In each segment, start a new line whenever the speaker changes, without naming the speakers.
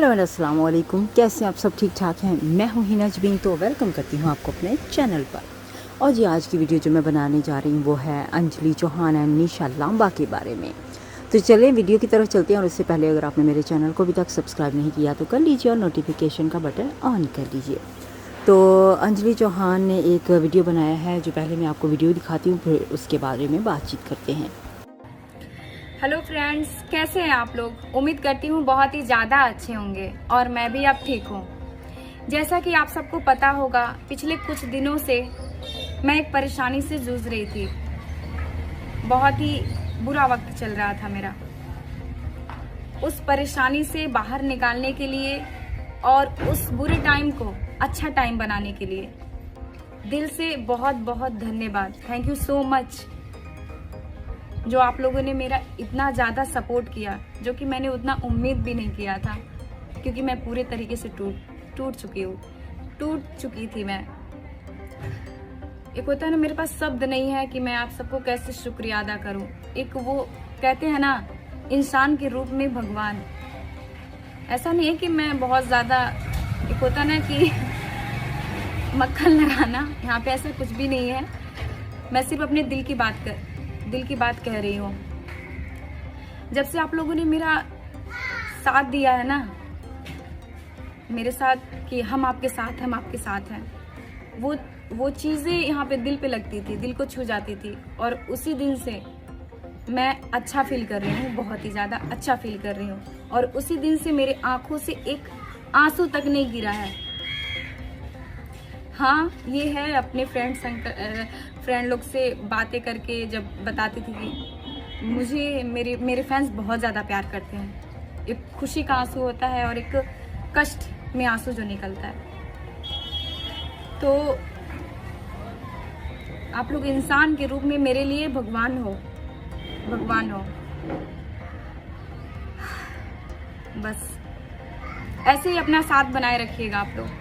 Hello and अस्सलाम वालेकुम। कैसे आप सब ठीक ठाक हैं? मैं हूं हिना जबीन, तो वेलकम करती हूं आपको अपने चैनल पर। और जी आज की वीडियो जो मैं बनाने जा रही हूं वो है अंजलि चौहान एंड निशा लांबा के बारे में। तो चलें वीडियो की तरफ चलते हैं। और इससे पहले अगर आपने मेरे चैनल को अभी तक सब्सक्राइब नहीं किया तो कर लीजिए और नोटिफिकेशन का बटन ऑन कर लीजिए। तो अंजलि चौहान ने एक वीडियो बनाया है, जो पहले मैं आपको वीडियो दिखाती हूँ, फिर उसके बारे में बातचीत करते हैं।
हेलो फ्रेंड्स, कैसे हैं आप लोग? उम्मीद करती हूँ बहुत ही ज़्यादा अच्छे होंगे और मैं भी अब ठीक हूँ। जैसा कि आप सबको पता होगा, पिछले कुछ दिनों से मैं एक परेशानी से जूझ रही थी। बहुत ही बुरा वक्त चल रहा था मेरा। उस परेशानी से बाहर निकालने के लिए और उस बुरे टाइम को अच्छा टाइम बनाने के लिए दिल से बहुत बहुत धन्यवाद। थैंक यू सो मच, जो आप लोगों ने मेरा इतना ज़्यादा सपोर्ट किया, जो कि मैंने उतना उम्मीद भी नहीं किया था, क्योंकि मैं पूरे तरीके से टूट चुकी थी मैं। एक होता है ना, मेरे पास शब्द नहीं है कि मैं आप सबको कैसे शुक्रिया अदा करूं। एक वो कहते हैं ना, इंसान के रूप में भगवान। ऐसा नहीं है कि मैं बहुत ज़्यादा, एक होता ना कि मक्खन लगाना, यहाँ पे ऐसा कुछ भी नहीं है। मैं सिर्फ अपने दिल की बात कह रही हूँ। जब से आप लोगों ने मेरा साथ दिया है ना, मेरे साथ कि हम आपके साथ हैं, वो चीज़ें यहाँ पे दिल पे लगती थी, दिल को छू जाती थी। और उसी दिन से मैं अच्छा फील कर रही हूँ, बहुत ही ज़्यादा अच्छा फील कर रही हूँ। और उसी दिन से मेरे आंखों से एक आंसू तक नहीं गिरा है। हाँ, ये है अपने फ्रेंड लोग से बातें करके जब बताती थी कि मुझे मेरे फैंस बहुत ज़्यादा प्यार करते हैं। एक खुशी का आंसू होता है और एक कष्ट में आंसू जो निकलता है। तो आप लोग इंसान के रूप में मेरे लिए भगवान हो। बस ऐसे ही अपना साथ बनाए रखिएगा आप लोग।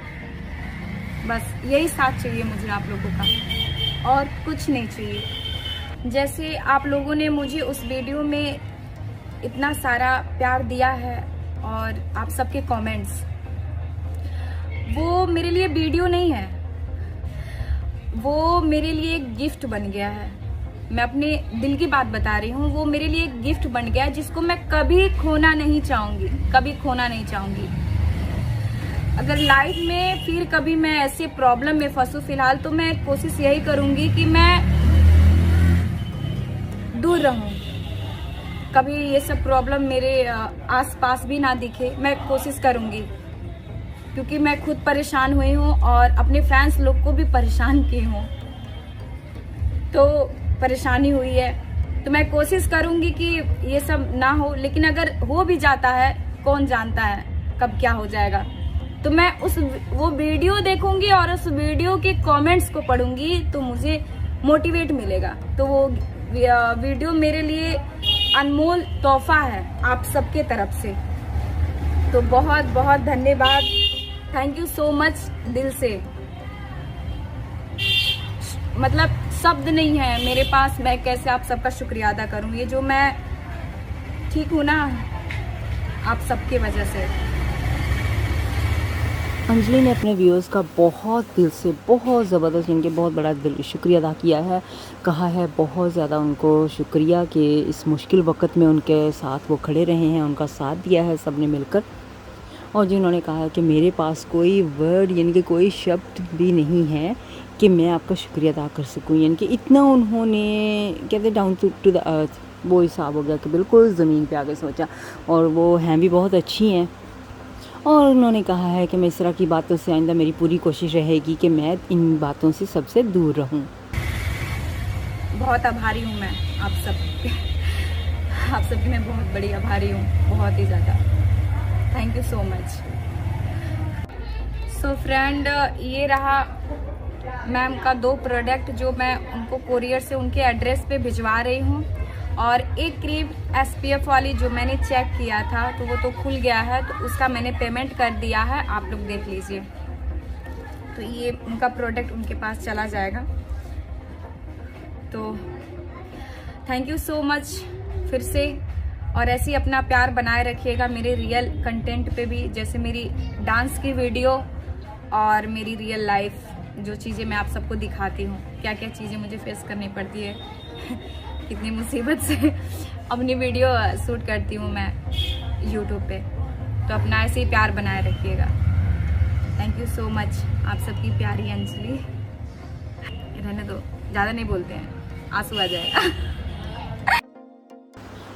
बस यही साथ चाहिए मुझे आप लोगों का, और कुछ नहीं चाहिए। जैसे आप लोगों ने मुझे उस वीडियो में इतना सारा प्यार दिया है और आप सबके कमेंट्स, वो मेरे लिए वीडियो नहीं है, वो मेरे लिए एक गिफ्ट बन गया है। मैं अपने दिल की बात बता रही हूँ। वो मेरे लिए एक गिफ्ट बन गया है, जिसको मैं कभी खोना नहीं चाहूँगी। अगर लाइफ में फिर कभी मैं ऐसे प्रॉब्लम में फंसूं फिलहाल, तो मैं कोशिश यही करूंगी कि मैं दूर रहूं, कभी ये सब प्रॉब्लम मेरे आसपास भी ना दिखे। मैं कोशिश करूंगी, क्योंकि मैं खुद परेशान हुई हूं और अपने फैंस लोग को भी परेशान की हूं, तो परेशानी हुई है। तो मैं कोशिश करूंगी कि ये सब ना हो, लेकिन अगर हो भी जाता है, कौन जानता है कब क्या हो जाएगा। तो मैं वो वीडियो देखूंगी और उस वीडियो के कमेंट्स को पढ़ूंगी, तो मुझे मोटिवेट मिलेगा। तो वो वीडियो मेरे लिए अनमोल तोहफा है आप सबके तरफ से। तो बहुत बहुत धन्यवाद, थैंक यू सो मच दिल से। मतलब शब्द नहीं है मेरे पास, मैं कैसे आप सबका शुक्रिया अदा करूं। ये जो मैं ठीक हूं ना, आप सबके वजह से।
अंजलि ने अपने व्यूअर्स का बहुत दिल से, बहुत ज़बरदस्त, इनके बहुत बड़ा दिल शुक्रिया अदा किया है। कहा है बहुत ज़्यादा उनको शुक्रिया कि इस मुश्किल वक्त में उनके साथ वो खड़े रहे हैं, उनका साथ दिया है सबने मिलकर। और जिन्होंने कहा है कि मेरे पास कोई वर्ड, यानी कि कोई शब्द भी नहीं है कि मैं आपका शुक्रिया अदा कर सकूं। यानी कि इतना उन्होंने, कहते डाउन टू द अर्थ, वो हिसाब हो गया कि बिल्कुल ज़मीन पे आके सोचा। और वो हैं भी बहुत अच्छी हैं। और उन्होंने कहा है कि मैं इस तरह की बातों से आइंदा मेरी पूरी कोशिश रहेगी कि मैं इन बातों से सबसे दूर रहूं।
बहुत आभारी हूँ मैं आप सबकी मैं बहुत बड़ी आभारी हूँ, बहुत ही ज़्यादा। Thank you so much. So friend, ये रहा मैम का 2 प्रोडक्ट, जो मैं उनको कोरियर से उनके एड्रेस पे भिजवा रही हूँ। और एक क्रीम SPF वाली जो मैंने चेक किया था, तो वो तो खुल गया है, तो उसका मैंने पेमेंट कर दिया है, आप लोग देख लीजिए। तो ये उनका प्रोडक्ट उनके पास चला जाएगा। तो थैंक यू सो मच फिर से। और ऐसे ही अपना प्यार बनाए रखिएगा मेरे रियल कंटेंट पे भी, जैसे मेरी डांस की वीडियो और मेरी रियल लाइफ जो चीज़ें मैं आप सबको दिखाती हूँ, क्या क्या चीज़ें मुझे फेस करनी पड़ती है कितनी मुसीबत से अपनी वीडियो शूट करती हूँ मैं यूट्यूब पे। तो अपना ऐसे ही प्यार बनाए रखिएगा। थैंक यू सो मच आप सबकी प्यारी अंजलि। रहने दो, ज़्यादा नहीं बोलते हैं, आंसू आ जाएगा।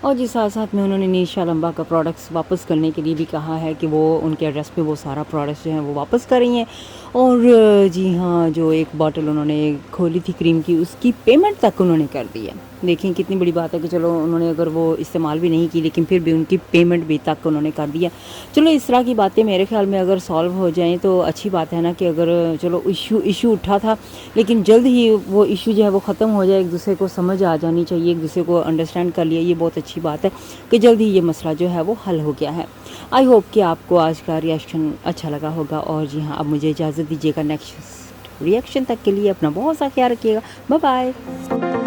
और जी साथ साथ में उन्होंने निशा लंबा का प्रोडक्ट्स वापस करने के लिए भी कहा है कि वो उनके एड्रेस पे वो सारा प्रोडक्ट्स जो हैं वो वापस कर रही हैं। और जी हाँ, जो एक बॉटल उन्होंने खोली थी क्रीम की, उसकी पेमेंट तक उन्होंने कर दी है। देखें कितनी बड़ी बात है कि चलो उन्होंने अगर वो इस्तेमाल भी नहीं की लेकिन फिर भी उनकी पेमेंट भी तक उन्होंने कर दिया। चलो इस तरह की बातें मेरे ख्याल में अगर सॉल्व हो जाएं तो अच्छी बात है ना, कि अगर चलो इशू उठा था लेकिन जल्द ही वो इशू जो है वो ख़त्म हो जाए, एक दूसरे को समझ आ जानी चाहिए, एक दूसरे को अंडरस्टैंड कर लिया, ये बहुत अच्छी बात है कि जल्द ही ये मसला जो है वो हल हो गया है। आई होप कि आपको आज का रिएक्शन अच्छा लगा होगा। और जी हाँ, अब मुझे इजाज़त दीजिएगा। नेक्स्ट रिएक्शन तक के लिए अपना बहुत सा ख्याल रखिएगा। Bye bye.